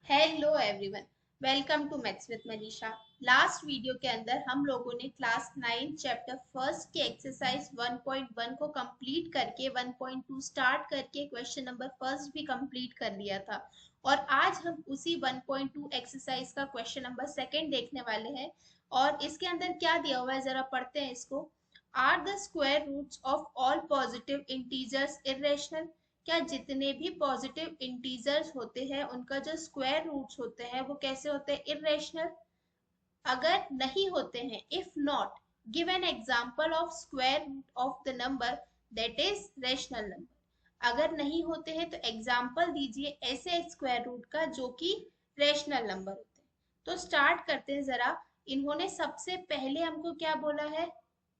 Hello everyone, welcome to maths with Manisha. Last video के अंदर हम लोगों ने क्लास 9 चैप्टर फर्स्ट के एक्सरसाइज 1.1 को कंप्लीट करके 1.2 स्टार्ट करके क्वेश्चन नंबर फर्स्ट भी कंप्लीट कर लिया था। और आज हम उसी 1.2 एक्सरसाइज का क्वेश्चन नंबर सेकंड देखने वाले हैं। और इसके अंदर क्या दिया हुआ है जरा पढ़ते हैं इसको। Are the square roots of all positive integers irrational? क्या जितने भी पॉजिटिव इंटीजर्स होते हैं उनका जो स्क्वायर रूट्स होते हैं वो कैसे होते हैं? इरेशनल। अगर नहीं होते हैं, if not, give an example of square root of the number that is rational number. अगर नहीं होते हैं तो एग्जांपल दीजिए ऐसे स्क्वायर रूट का जो कि रेशनल नंबर होते हैं। तो स्टार्ट करते हैं जरा। इन्होंने सबसे पहले हमको क्या बोला है?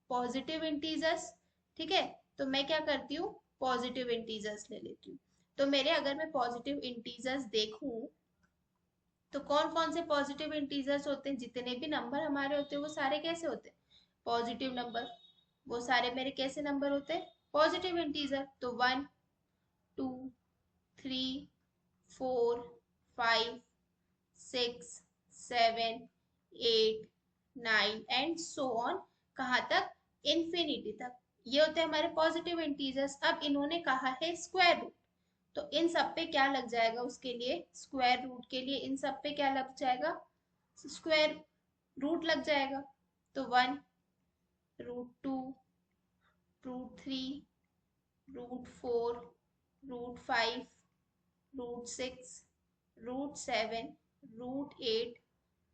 Positive integers. ठीक है, तो मैं क्या करती हूँ, पॉजिटिव इंटीजर्स ले लेती हूँ। तो मेरे अगर मैं पॉजिटिव इंटीजर्स देखूं तो कौन कौन से पॉजिटिव इंटीजर्स होते हैं? जितने भी नंबर हमारे होते हैं वो सारे कैसे होते हैं? Positive number. वो सारे मेरे कैसे नंबर होते हैं? Positive integer. तो 1, 2, 3, 4, 5, 6, 7, 8, 9 एंड सो ऑन। कहाँ तक? इन्फिनिटी तक। ये होते हैं हमारे पॉजिटिव इंटीजर्स। अब इन्होंने कहा है स्क्वायर रूट, तो इन सब पे क्या लग जाएगा? उसके लिए स्क्वायर रूट के लिए इन सब पे क्या लग जाएगा? स्क्वायर रूट लग जाएगा। तो 1, √2, √3, √4, √5, √6, √7, √8,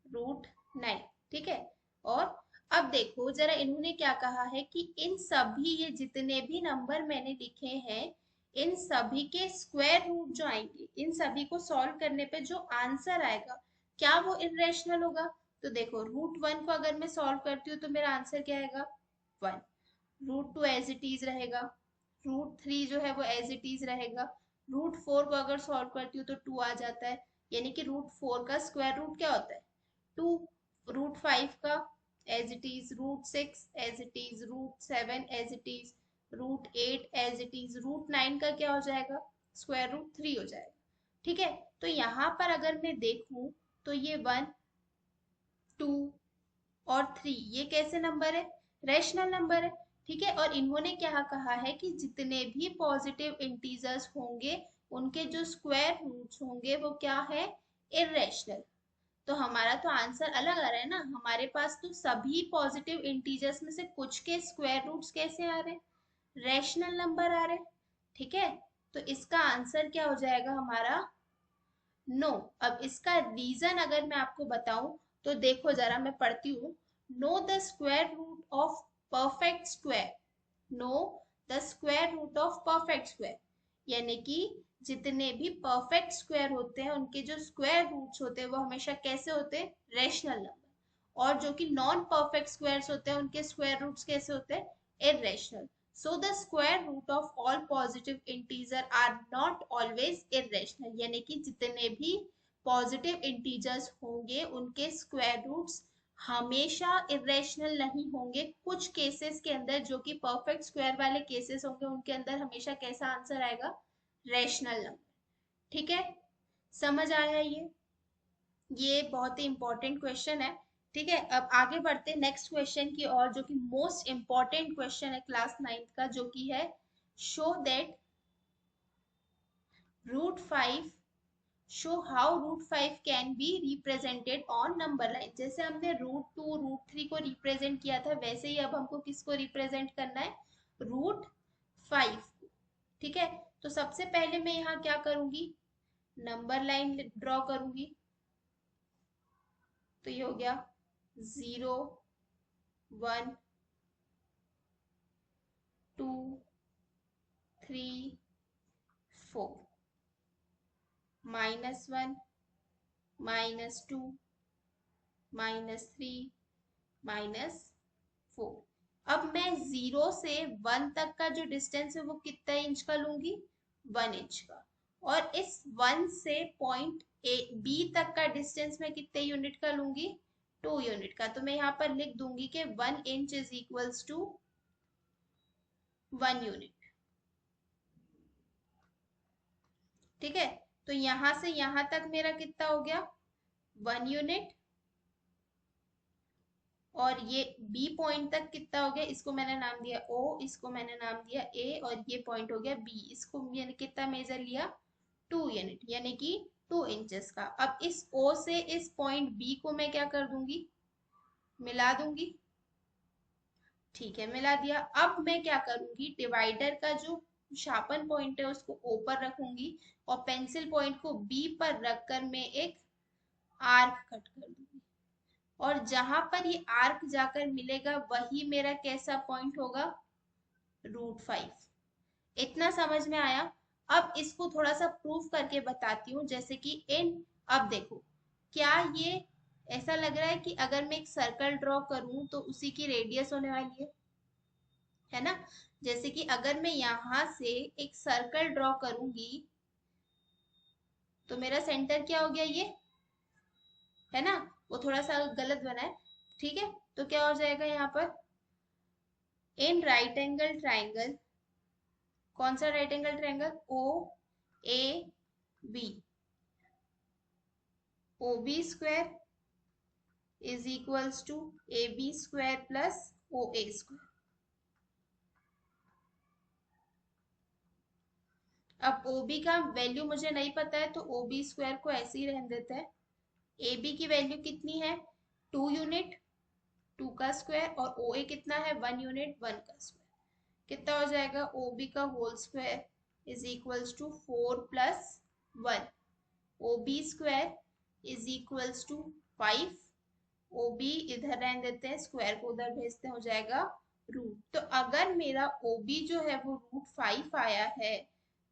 √9। ठीक है। और अब देखो जरा, इन्होंने क्या कहा है कि इन सभी, ये जितने भी नंबर मैंने लिखे हैं, इन सभी के स्क्वायर रूट जो आएंगे, इन सभी को सॉल्व करने पे जो आंसर आएगा क्या वो इरेशनल होगा? तो देखो, √1 को अगर मैं सॉल्व करती हूँ तो मेरा आंसर क्या आएगा? 1। √2 एज इट इज रहेगा। √3 जो है वो एज इट इज रहेगा। √4 को अगर सॉल्व करती हूँ तो 2 आ जाता है। यानी कि √4 का स्क्वायर रूट क्या होता है? 2। √5 का as it is, √6 as it is, √7 as it is, √8 as it is, √9 का क्या हो जाएगा? √3 हो जाएगा। ठीक है। तो यहाँ पर अगर मैं देखूं तो ये 1, 2 और 3 ये कैसे नंबर है? रैशनल नंबर है। ठीक है। और इन्होंने क्या कहा है कि जितने भी पॉजिटिव इंटीजर्स होंगे उनके जो स्क्वायर रूट्स होंगे वो क्या है? इरेशनल। तो हमारा तो आंसर अलग आ रहा है ना। हमारे पास तो सभी पॉजिटिव इंटीजर्स में से कुछ के स्क्वायर रूट्स कैसे आ रहे हैं? रैशनल नंबर आ रहे हैं। ठीक है। तो इसका आंसर क्या हो जाएगा हमारा? नो। अब इसका रीजन अगर मैं आपको बताऊं तो देखो जरा, मैं पढ़ती हूँ। No the square root of perfect square. No the square root of perfect square. यानी कि जितने भी परफेक्ट स्क्वायर होते हैं उनके जो स्क्वायर रूट्स होते हैं वो हमेशा कैसे होते हैं? Rational number. और जो कि नॉन परफेक्ट स्क्वायर्स होते हैं उनके स्क्वायर रूट्स कैसे होते हैं? Irrational. So the square root of all positive integer are not always irrational। यानी कि जितने भी पॉजिटिव इंटीजर्स होंगे उनके स्क्वायर रूट्स हमेशा इरेशनल नहीं होंगे। कुछ केसेस के अंदर, जो कि परफेक्ट स्क्वायर वाले केसेस होंगे, उनके अंदर हमेशा कैसा आंसर आएगा? Rational number. ठीक है। समझ आया ये बहुत ही इंपॉर्टेंट क्वेश्चन है। ठीक है। अब आगे बढ़ते हैं नेक्स्ट क्वेश्चन की और, जो कि मोस्ट इंपॉर्टेंट क्वेश्चन है क्लास 9 का, जो कि है show that √5, show how √5 can be represented on number line. जैसे हमने √2, √3 को रिप्रेजेंट किया था, वैसे ही अब हमको किसको रिप्रेजेंट करना है? √5 को। ठीक है। तो सबसे पहले मैं यहाँ क्या करूंगी? नंबर लाइन ड्रॉ करूंगी। तो ये हो गया 0, 1, 2, 3, 4, -1, -2, -3, -4। अब मैं 0 से 1 तक का जो डिस्टेंस है वो कितना इंच का लूंगी? 1 इंच का। और इस 1 से पॉइंट ए बी तक का डिस्टेंस मैं कितने यूनिट का लूंगी? 2 यूनिट का। तो मैं यहाँ पर लिख दूंगी कि 1 inch is equals to 1 unit. ठीक है। तो यहां से यहां तक मेरा कितना हो गया, 1 यूनिट। और ये बी पॉइंट तक कितना हो गया, इसको मैंने नाम दिया ओ, इसको मैंने नाम दिया ए, और ये पॉइंट हो गया बी, इसको मैंने कितना मेजर लिया, 2 यूनिट, यानी कि 2 इंचेस का। अब इस ओ से इस पॉइंट बी को मैं क्या कर दूंगी, मिला दूंगी। ठीक है, मिला दिया। अब मैं क्या करूंगी, डिवाइडर का जो शार्पन पॉइंट है उसको ओ पर रखूंगी, और पेंसिल पॉइंट को बी पर रखकर मैं एक आर्क कट कर दूंगी। और जहां पर ये आर्क जाकर मिलेगा वही मेरा कैसा पॉइंट होगा, √5। इतना समझ में आया। अब इसको थोड़ा सा प्रूफ करके बताती हूँ, जैसे कि इन, अब देखो, क्या ये ऐसा लग रहा है कि अगर मैं एक सर्कल ड्रॉ करूं तो उसी की रेडियस होने वाली है ना। जैसे कि अगर मैं यहां से एक सर्कल ड्रॉ करूंगी तो मेरा सेंटर क्या हो गया, ये है ना, वो थोड़ा सा गलत बना है। ठीक है, तो क्या हो जाएगा यहाँ पर, इन राइट एंगल ट्राइंगल, कौन सा right angle triangle, O A B, O B square is equals to A B square plus O A square. अब ओ बी का वैल्यू मुझे नहीं पता है, तो ओ बी स्क्वायर को ऐसे ही रहने देते हैं। ए बी की वैल्यू कितनी है, 2 यूनिट, 2 का स्क्वायर, और ओ ए कितना है, 1 यूनिट, 1 का स्क्वायर। कितना हो जाएगा, ओ बी का whole square is equals to 4 + 1, O B square is equals to 5, O B इधर रहने देते हैं, स्क्वायर को उधर भेजते हैं, हो जाएगा रूट। तो अगर मेरा ओ बी जो है वो √5 आया है,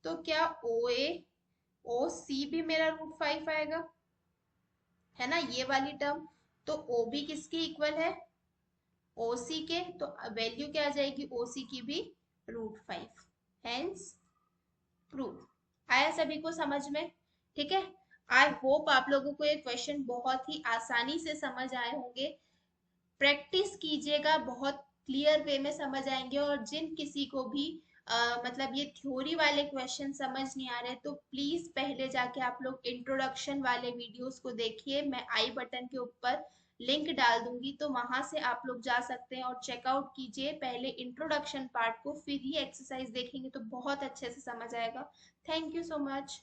तो क्या ओ ए ओ सी भी मेरा √5 आएगा, है ना, ये वाली टर्म। तो ओ बी किसके इक्वल है, ओ सी के, तो वैल्यू क्या आ जाएगी ओ सी की भी √5, हेंस प्रूफ। आया सभी को समझ में, ठीक है। आई होप आप लोगों को ये क्वेश्चन बहुत ही आसानी से समझ आए होंगे। प्रैक्टिस कीजिएगा, बहुत क्लियर वे में समझ आएंगे। और जिन किसी को भी मतलब ये थ्योरी वाले क्वेश्चन समझ नहीं आ रहे, तो प्लीज पहले जाके आप लोग इंट्रोडक्शन वाले वीडियोस को देखिए। मैं आई बटन के ऊपर लिंक डाल दूंगी, तो वहां से आप लोग जा सकते हैं और चेकआउट कीजिए पहले इंट्रोडक्शन पार्ट को, फिर ही एक्सरसाइज देखेंगे तो बहुत अच्छे से समझ आएगा। Thank you so much.